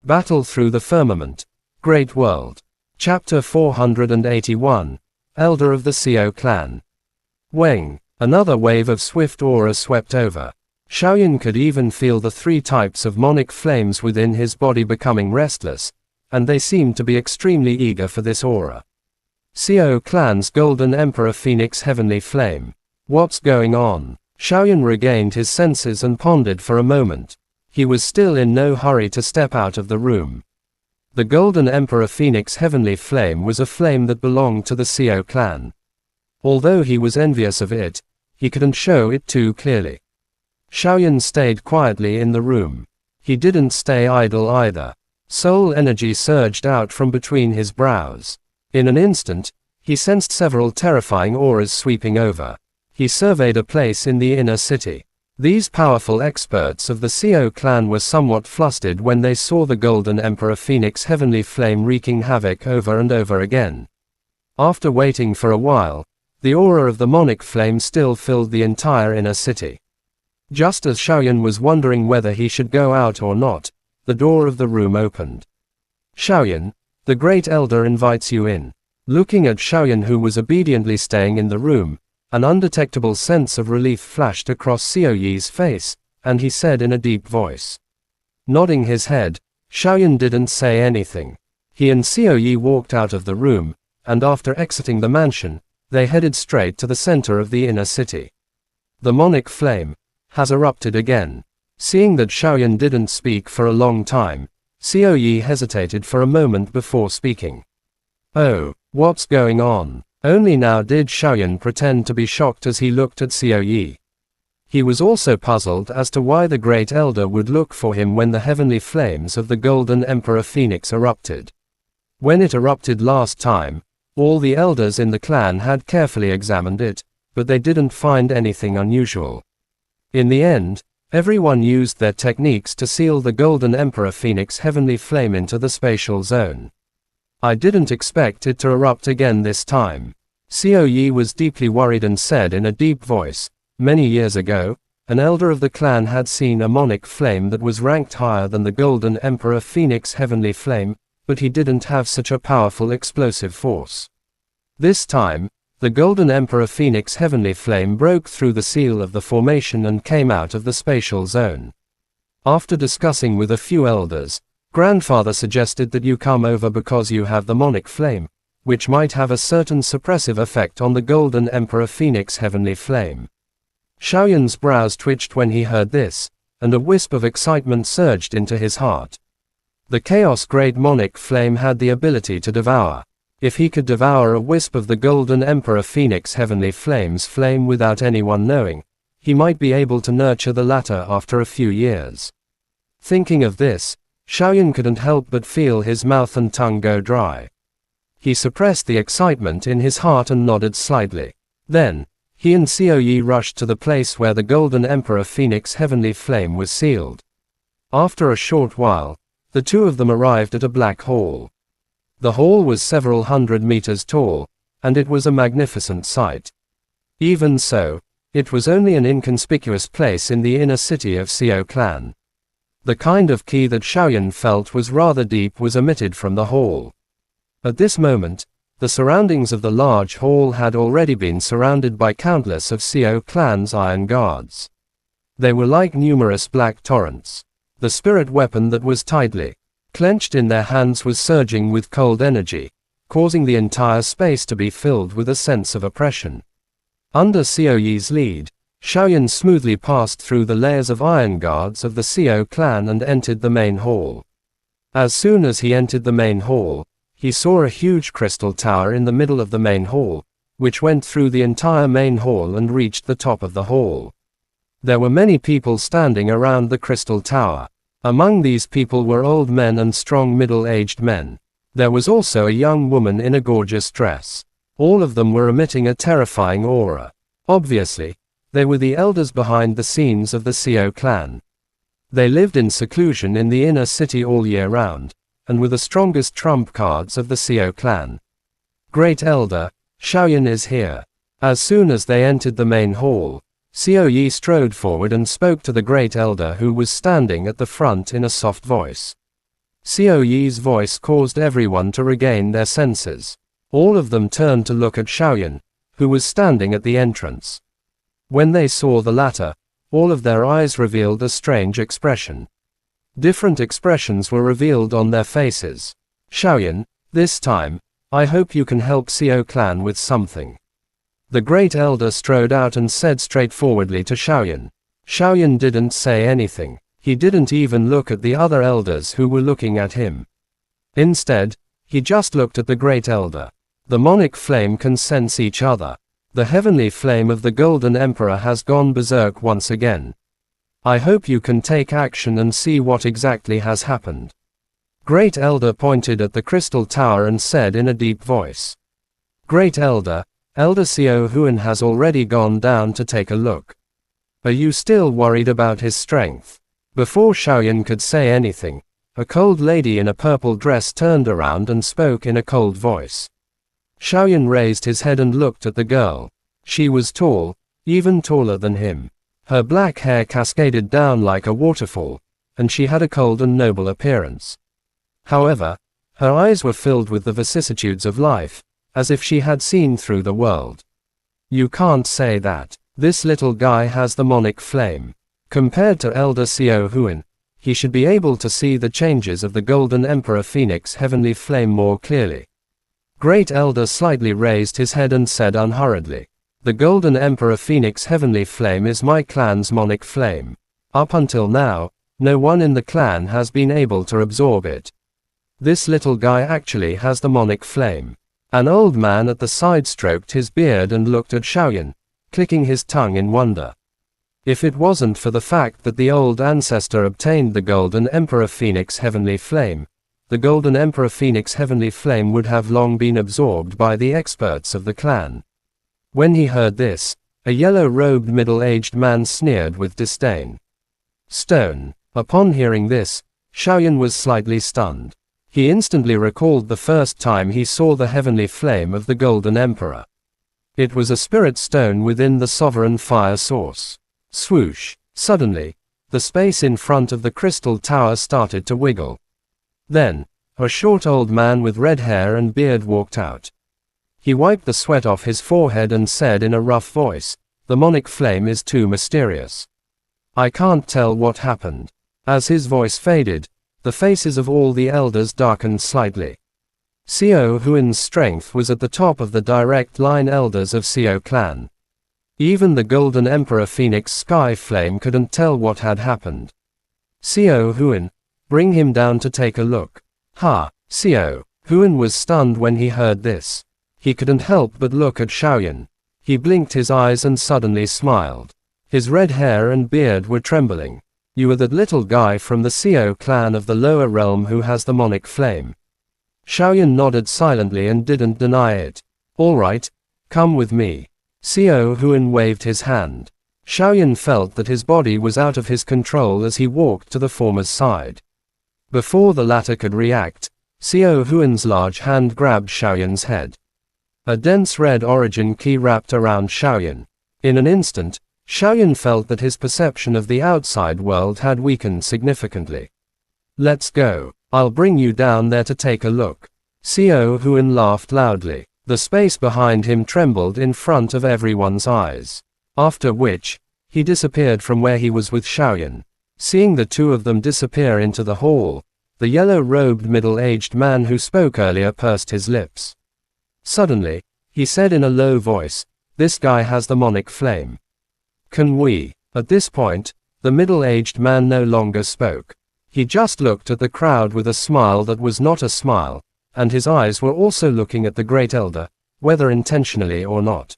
Battle through the firmament. Great world. Chapter 481. Elder of the Xiao clan. Weng. Another wave of swift aura swept over. Xiaoyan could even feel the 3 types of monic flames within his body becoming restless, and they seemed to be extremely eager for this aura. Xiao clan's Golden Emperor Phoenix Heavenly Flame. What's going on? Xiaoyan regained his senses and pondered for a moment. He was still in no hurry to step out of the room. The Golden Emperor Phoenix Heavenly Flame was a flame that belonged to the Xiao clan. Although he was envious of it, he couldn't show it too clearly. Xiaoyan stayed quietly in the room. He didn't stay idle either. Soul energy surged out from between his brows. In an instant, he sensed several terrifying auras sweeping over. He surveyed a place in the inner city. These powerful experts of the Xiao clan were somewhat flustered when they saw the Golden Emperor Phoenix Heavenly Flame wreaking havoc over and over again. After waiting for a while, the aura of the monic flame still filled the entire inner city. Just as Xiaoyan was wondering whether he should go out or not, the door of the room opened. Xiaoyan, the Great Elder invites you in. Looking at Xiaoyan, who was obediently staying in the room, an undetectable sense of relief flashed across Xiao Yi's face, and he said in a deep voice. Nodding his head, Xiaoyan didn't say anything. He and Xiao Yi walked out of the room, and after exiting the mansion, they headed straight to the center of the inner city. The monic flame has erupted again. Seeing that Xiaoyan didn't speak for a long time, Xiao Yi hesitated for a moment before speaking. Oh, what's going on? Only now did Xiaoyan pretend to be shocked as he looked at Xiao Yi. He was also puzzled as to why the Great Elder would look for him when the heavenly flames of the Golden Emperor Phoenix erupted. When it erupted last time, all the elders in the clan had carefully examined it, but they didn't find anything unusual. In the end, everyone used their techniques to seal the Golden Emperor Phoenix Heavenly Flame into the spatial zone. I didn't expect it to erupt again this time. Xiao Yi was deeply worried and said in a deep voice, many years ago, an elder of the clan had seen a monic flame that was ranked higher than the Golden Emperor Phoenix Heavenly Flame, but he didn't have such a powerful explosive force. This time, the Golden Emperor Phoenix Heavenly Flame broke through the seal of the formation and came out of the spatial zone. After discussing with a few elders, Grandfather suggested that you come over because you have the monic flame, which might have a certain suppressive effect on the Golden Emperor Phoenix Heavenly Flame. Xiaoyan's brows twitched when he heard this, and a wisp of excitement surged into his heart. The Chaos Great Monic Flame had the ability to devour. If he could devour a wisp of the Golden Emperor Phoenix Heavenly Flame's flame without anyone knowing, he might be able to nurture the latter after a few years. Thinking of this, Xiaoyan couldn't help but feel his mouth and tongue go dry. He suppressed the excitement in his heart and nodded slightly. Then, he and Xiao Yi rushed to the place where the Golden Emperor Phoenix Heavenly Flame was sealed. After a short while, the two of them arrived at a black hall. The hall was several hundred meters tall, and it was a magnificent sight. Even so, it was only an inconspicuous place in the inner city of Xiao clan. The kind of key that Xiaoyan felt was rather deep was emitted from the hall. At this moment, the surroundings of the large hall had already been surrounded by countless of Xiao clan's iron guards. They were like numerous black torrents. The spirit weapon that was tightly clenched in their hands was surging with cold energy, causing the entire space to be filled with a sense of oppression. Under Xiao Yi's lead, Xiaoyan smoothly passed through the layers of iron guards of the Xiao clan and entered the main hall. As soon as he entered the main hall, he saw a huge crystal tower in the middle of the main hall, which went through the entire main hall and reached the top of the hall. There were many people standing around the crystal tower. Among these people were old men and strong middle-aged men. There was also a young woman in a gorgeous dress. All of them were emitting a terrifying aura. Obviously, they were the elders behind the scenes of the Xiao clan. They lived in seclusion in the inner city all year round, and were the strongest trump cards of the Xiao clan. Great Elder, Xiaoyan is here. As soon as they entered the main hall, Xiao Yi strode forward and spoke to the Great Elder who was standing at the front in a soft voice. Xiao Yi's voice caused everyone to regain their senses. All of them turned to look at Xiaoyan, who was standing at the entrance. When they saw the latter, all of their eyes revealed a strange expression. Different expressions were revealed on their faces. Xiaoyan, this time, I hope you can help Xiao clan with something. The great elder strode out and said straightforwardly to Xiaoyan. Xiaoyan didn't say anything. He didn't even look at the other elders who were looking at him. Instead, he just looked at the great elder. The monic flame can sense each other. The heavenly flame of the Golden Emperor has gone berserk once again. I hope you can take action and see what exactly has happened. Great Elder pointed at the crystal tower and said in a deep voice. Great Elder, Elder Xiao Huan has already gone down to take a look. Are you still worried about his strength? Before Xiaoyan could say anything, a cold lady in a purple dress turned around and spoke in a cold voice. Xiaoyan raised his head and looked at the girl. She was tall, even taller than him. Her black hair cascaded down like a waterfall, and she had a cold and noble appearance. However, her eyes were filled with the vicissitudes of life, as if she had seen through the world. You can't say that. This little guy has the monic flame. Compared to Elder Xiao Huan, he should be able to see the changes of the Golden Emperor Phoenix heavenly flame more clearly. Great Elder slightly raised his head and said unhurriedly, the Golden Emperor Phoenix heavenly flame is my clan's monic flame. Up until now, no one in the clan has been able to absorb it. This little guy actually has the monic flame. An old man at the side stroked his beard and looked at Xiaoyan, clicking his tongue in wonder. If it wasn't for the fact that the old ancestor obtained the Golden Emperor Phoenix heavenly flame, the Golden Emperor Phoenix heavenly flame would have long been absorbed by the experts of the clan. When he heard this, a yellow-robed middle-aged man sneered with disdain. Stone. Upon hearing this, Xiaoyan was slightly stunned. He instantly recalled the first time he saw the heavenly flame of the Golden Emperor. It was a spirit stone within the sovereign fire source. Swoosh. Suddenly, the space in front of the crystal tower started to wiggle. Then, a short old man with red hair and beard walked out. He wiped the sweat off his forehead and said in a rough voice, the monic flame is too mysterious. I can't tell what happened. As his voice faded, the faces of all the elders darkened slightly. Xiao Huan's strength was at the top of the direct line elders of Xiao clan. Even the Golden Emperor Phoenix Sky Flame couldn't tell what had happened. Xiao Huan, bring him down to take a look. Ha! Xiao Huan was stunned when he heard this. He couldn't help but look at Xiaoyan. He blinked his eyes and suddenly smiled. His red hair and beard were trembling. You are that little guy from the Xiao clan of the lower realm who has the monic flame. Xiaoyan nodded silently and didn't deny it. All right, come with me. Xiao Huan waved his hand. Xiaoyan felt that his body was out of his control as he walked to the former's side. Before the latter could react, Xiao Huan's large hand grabbed Xiaoyan's head. A dense red origin key wrapped around Xiaoyan. In an instant, Xiaoyan felt that his perception of the outside world had weakened significantly. Let's go. I'll bring you down there to take a look. Xiao Huan laughed loudly. The space behind him trembled in front of everyone's eyes. After which, he disappeared from where he was with Xiaoyan. Seeing the two of them disappear into the hall, the yellow-robed middle-aged man who spoke earlier pursed his lips. Suddenly, he said in a low voice, this guy has the monic flame. Can we? At this point, the middle-aged man no longer spoke. He just looked at the crowd with a smile that was not a smile, and his eyes were also looking at the great elder, whether intentionally or not.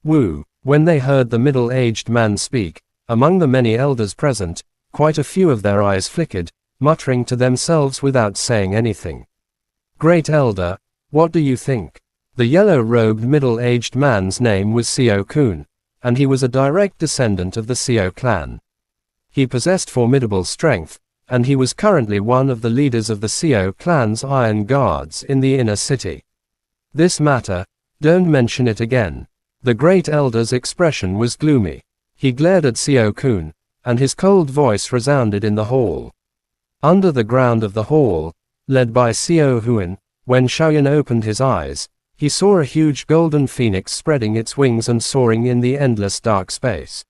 Woo! When they heard the middle-aged man speak, among the many elders present, quite a few of their eyes flickered, muttering to themselves without saying anything. Great elder, what do you think? The yellow-robed middle-aged man's name was Xiao Kun, and he was a direct descendant of the Xiao clan. He possessed formidable strength, and he was currently one of the leaders of the Xiao clan's Iron Guards in the inner city. This matter, don't mention it again. The great elder's expression was gloomy. He glared at Xiao Kun, and his cold voice resounded in the hall. Under the ground of the hall, led by Xiao Huan, when Xiaoyan opened his eyes, he saw a huge golden phoenix spreading its wings and soaring in the endless dark space.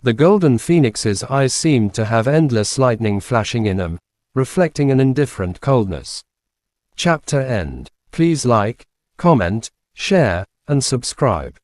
The golden phoenix's eyes seemed to have endless lightning flashing in them, reflecting an indifferent coldness. Chapter end. Please like, comment, share, and subscribe.